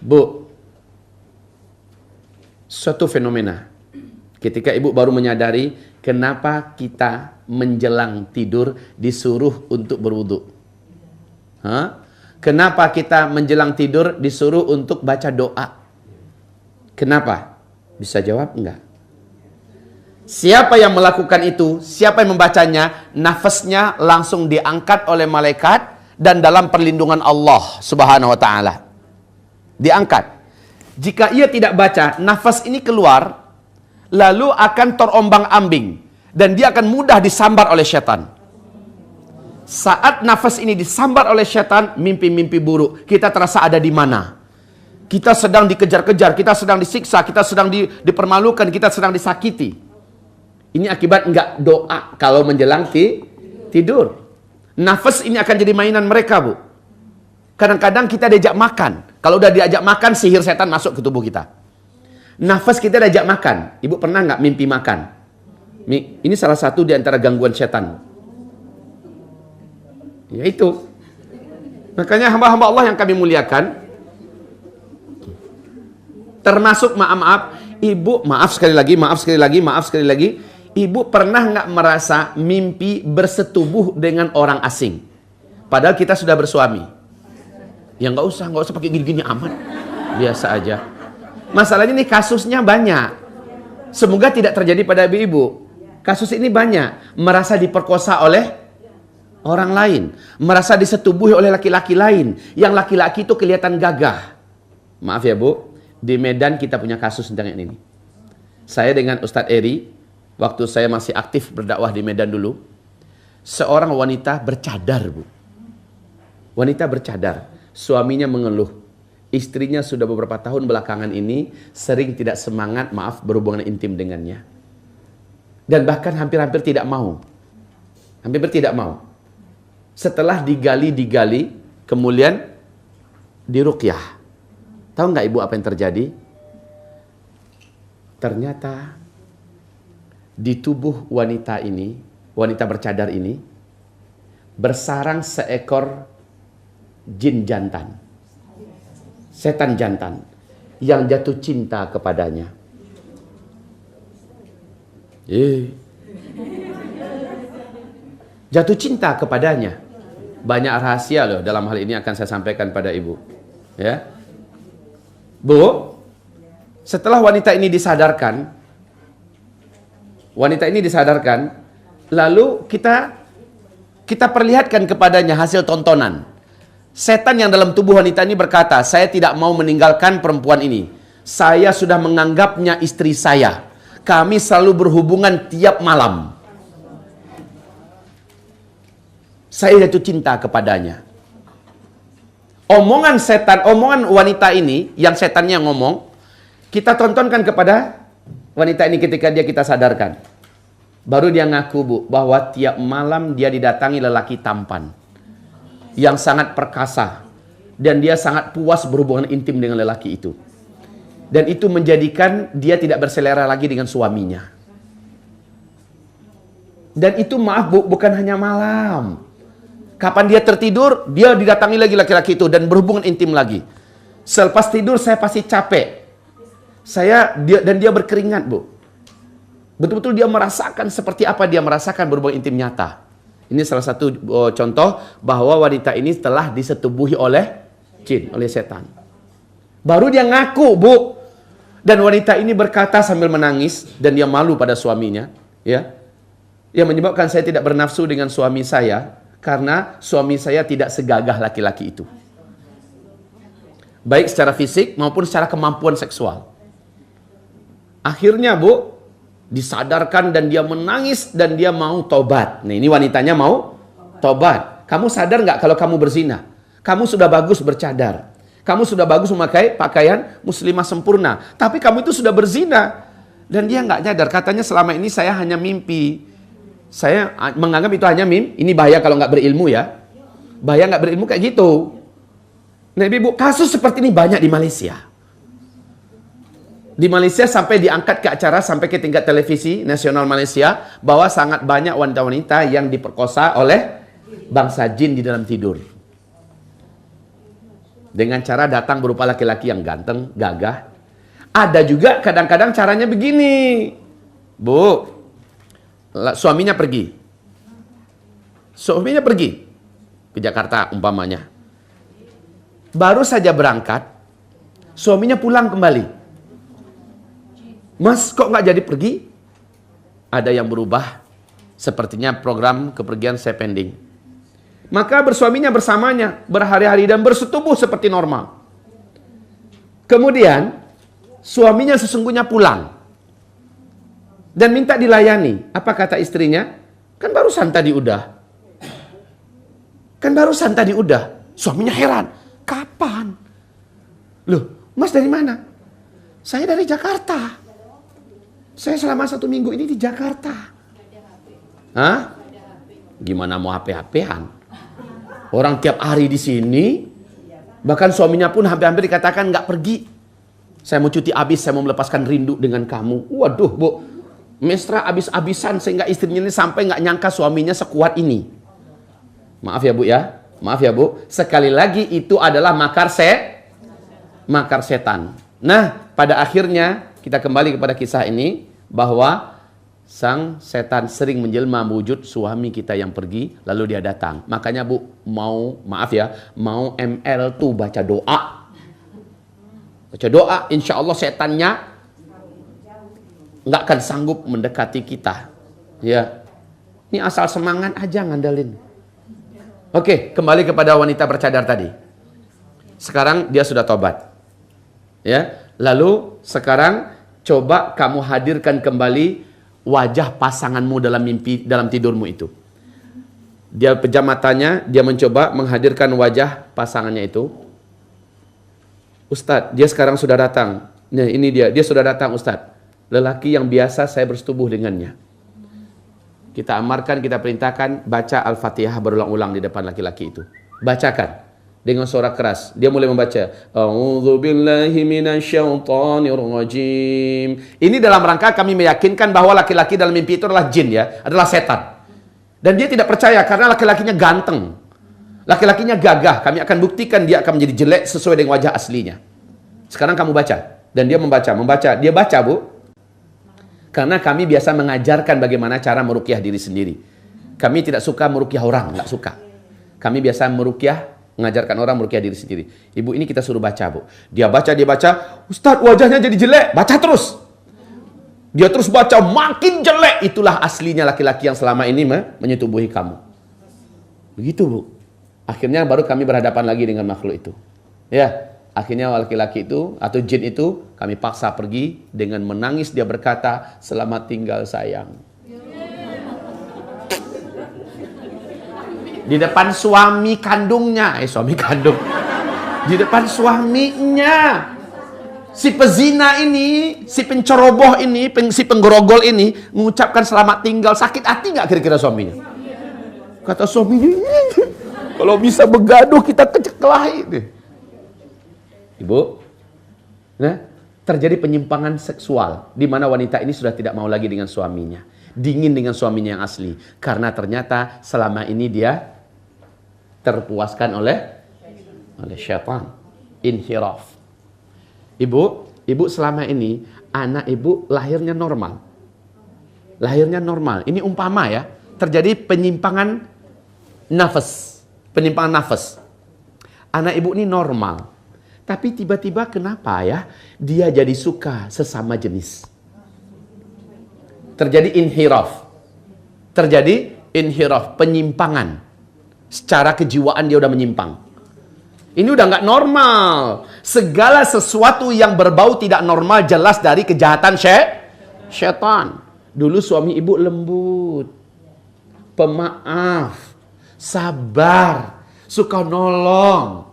Bu, suatu fenomena. Ketika ibu baru menyadari kenapa kita menjelang tidur disuruh untuk berwudu. Kenapa kita menjelang tidur disuruh untuk baca doa? Kenapa? Bisa jawab enggak? Siapa yang melakukan itu, siapa yang membacanya, nafasnya langsung diangkat oleh malaikat dan dalam perlindungan Allah Subhanahu wa taala. Diangkat. Jika ia tidak baca, nafas ini keluar, lalu akan terombang-ambing dan dia akan mudah disambar oleh setan. Saat nafas ini disambar oleh setan, mimpi-mimpi buruk. Kita terasa ada di mana? Kita sedang dikejar-kejar, kita sedang disiksa, kita sedang dipermalukan, kita sedang disakiti. Ini akibat enggak doa kalau menjelang tidur. Nafas ini akan jadi mainan mereka, Bu. Kadang-kadang kita diajak makan. Kalau udah diajak makan, sihir setan masuk ke tubuh kita. Nafas kita diajak makan. Ibu pernah nggak mimpi makan? Ini salah satu di antara gangguan setan. Ya itu. Makanya hamba-hamba Allah yang kami muliakan, termasuk maaf, ibu, maaf sekali lagi, ibu pernah nggak merasa mimpi bersetubuh dengan orang asing? Padahal kita sudah bersuami. Ya nggak usah pakai gini-gini aman. Biasa aja. Masalahnya ini kasusnya banyak. Semoga tidak terjadi pada ibu-ibu. Kasus ini banyak. Merasa diperkosa oleh orang lain. Merasa disetubuhi oleh laki-laki lain. Yang laki-laki itu kelihatan gagah. Maaf ya Bu. Di Medan kita punya kasus tentang ini. Saya dengan Ustadz Eri, waktu saya masih aktif berdakwah di Medan dulu, seorang wanita bercadar, Bu. Wanita bercadar. Suaminya mengeluh. Istrinya sudah beberapa tahun belakangan ini sering tidak semangat, berhubungan intim dengannya. Dan bahkan hampir-hampir tidak mau. Hampir tidak mau. Setelah digali, kemudian diruqyah. Tahu nggak ibu apa yang terjadi? Ternyata di tubuh wanita ini, wanita bercadar ini, bersarang seekor jin jantan, setan jantan yang jatuh cinta kepadanya. Jatuh cinta kepadanya. Banyak rahasia loh dalam hal ini akan saya sampaikan pada ibu. Ya, Bu, setelah wanita ini disadarkan, lalu kita perlihatkan kepadanya hasil tontonan. Setan yang dalam tubuh wanita ini berkata, saya tidak mau meninggalkan perempuan ini. Saya sudah menganggapnya istri saya. Kami selalu berhubungan tiap malam. Saya jatuh cinta kepadanya. Omongan setan, omongan wanita ini, yang setannya ngomong, kita tontonkan kepada wanita ini ketika kita sadarkan. Baru dia ngaku, Bu, bahwa tiap malam dia didatangi lelaki tampan yang sangat perkasa, dan dia sangat puas berhubungan intim dengan lelaki itu. Dan itu menjadikan dia tidak berselera lagi dengan suaminya. Dan itu Bu, bukan hanya malam. Kapan dia tertidur, dia didatangi lagi laki-laki itu dan berhubungan intim lagi. Selepas tidur saya pasti capek. Dan dia berkeringat, Bu. Betul-betul dia merasakan seperti apa dia merasakan berhubungan intim nyata. Ini salah satu contoh bahwa wanita ini telah disetubuhi oleh jin, oleh setan. Baru dia ngaku, Bu. Dan wanita ini berkata sambil menangis, dan dia malu pada suaminya, ya. Yang menyebabkan saya tidak bernafsu dengan suami saya, karena suami saya tidak segagah laki-laki itu. Baik secara fisik maupun secara kemampuan seksual. Akhirnya, Bu, disadarkan dan dia menangis dan dia mau tobat. Nah, ini wanitanya mau tobat. Kamu sadar nggak kalau kamu berzina? Kamu sudah bagus bercadar. Kamu sudah bagus memakai pakaian muslimah sempurna. Tapi kamu itu sudah berzina. Dan dia nggak nyadar. Katanya selama ini saya hanya mimpi. Saya menganggap itu hanya mimpi. Ini bahaya kalau nggak berilmu ya. Bahaya nggak berilmu kayak gitu. Nah, Ibu, kasus seperti ini banyak di Malaysia. Di Malaysia sampai diangkat ke acara sampai ke tingkat televisi nasional Malaysia bahwa sangat banyak wanita-wanita yang diperkosa oleh bangsa jin di dalam tidur. Dengan cara datang berupa laki-laki yang ganteng, gagah. Ada juga kadang-kadang caranya begini. Bu, suaminya pergi. Suaminya pergi ke Jakarta umpamanya. Baru saja berangkat, suaminya pulang kembali. Mas, kok nggak jadi pergi? Ada yang berubah. Sepertinya program kepergian saya pending. Maka bersuaminya bersamanya berhari-hari dan bersetubuh seperti normal. Kemudian suaminya sesungguhnya pulang dan minta dilayani. Apa kata istrinya? Kan barusan tadi udah. Kan barusan tadi udah. Suaminya heran. Kapan? Loh, Mas dari mana? Saya dari Jakarta. Saya selama 1 minggu ini di Jakarta. Hah? Gimana mau HP-HPan? Orang tiap hari di sini, bahkan suaminya pun hampir-hampir dikatakan nggak pergi. Saya mau cuti habis, saya mau melepaskan rindu dengan kamu. Waduh, Bu, mesra habis-habisan sehingga istrinya ini sampai nggak nyangka suaminya sekuat ini. Maaf ya Bu ya, maaf ya Bu. Sekali lagi itu adalah makar setan. Nah, pada akhirnya kita kembali kepada kisah ini bahwa sang setan sering menjelma wujud suami kita yang pergi, lalu dia datang. Makanya Bu, mau ML tuh baca doa. Baca doa, insya Allah setannya nggak akan sanggup mendekati kita. Ya, ini asal semangat aja ngandelin. Oke, kembali kepada wanita bercadar tadi. Sekarang dia sudah tobat. Ya, lalu sekarang coba kamu hadirkan kembali wajah pasanganmu dalam mimpi, dalam tidurmu itu. Dia pejam matanya, dia mencoba menghadirkan wajah pasangannya itu. Ustadz, dia sekarang sudah datang. Nah, ini dia sudah datang Ustadz. Lelaki yang biasa saya bersetubuh dengannya. Kita amarkan, kita perintahkan, baca Al-Fatihah berulang-ulang di depan laki-laki itu. Bacakan dengan suara keras. Dia mulai membaca, A'udzubillahi minasyaitonirrajim. Ini dalam rangka kami meyakinkan bahwa laki-laki dalam mimpi itu adalah jin ya, adalah setan. Dan dia tidak percaya karena laki-lakinya ganteng. Laki-lakinya gagah. Kami akan buktikan dia akan menjadi jelek sesuai dengan wajah aslinya. Sekarang kamu baca. Dan dia membaca. Dia baca, Bu. Karena kami biasa mengajarkan bagaimana cara meruqyah diri sendiri. Kami tidak suka meruqyah orang, nggak suka. Kami biasa mengajarkan orang meruqyah diri sendiri. Ibu ini kita suruh baca, Bu. Dia baca. Ustadz, wajahnya jadi jelek. Baca terus. Dia terus baca, makin jelek. Itulah aslinya laki-laki yang selama ini menyetubuhi kamu. Begitu, Bu. Akhirnya baru kami berhadapan lagi dengan makhluk itu. Ya, akhirnya laki-laki itu atau jin itu kami paksa pergi dengan menangis. Dia berkata, selamat tinggal sayang. Di depan suami kandungnya, di depan suaminya. Si pezina ini, si penceroboh ini, si penggerogol ini mengucapkan selamat tinggal. Sakit hati nggak kira-kira suaminya? Kata suaminya, kalau bisa begaduh kita keceklahi. Ibu, nah, terjadi penyimpangan seksual di mana wanita ini sudah tidak mau lagi dengan suaminya, dingin dengan suaminya yang asli, karena ternyata selama ini dia terpuaskan oleh syaitan, inhiraf. Ibu selama ini anak ibu lahirnya normal. Ini umpama ya, terjadi penyimpangan nafas. Anak ibu ini normal. Tapi tiba-tiba kenapa ya dia jadi suka sesama jenis? Terjadi inhiraf, penyimpangan. Secara kejiwaan dia udah menyimpang. Ini udah nggak normal. Segala sesuatu yang berbau tidak normal jelas dari kejahatan syaitan. Dulu suami ibu lembut, pemaaf, sabar, suka nolong,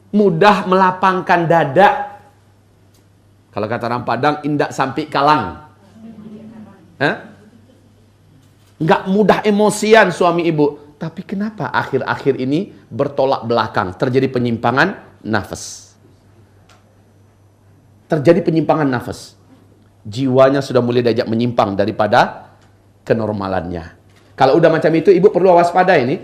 mudah melapangkan dada. Kalau kata orang Padang, indak sampai kalang. Nggak mudah emosian suami ibu. Tapi kenapa akhir-akhir ini bertolak belakang? Terjadi penyimpangan nafas. Jiwanya sudah mulai diajak menyimpang daripada kenormalannya. Kalau udah macam itu, ibu perlu waspada ini.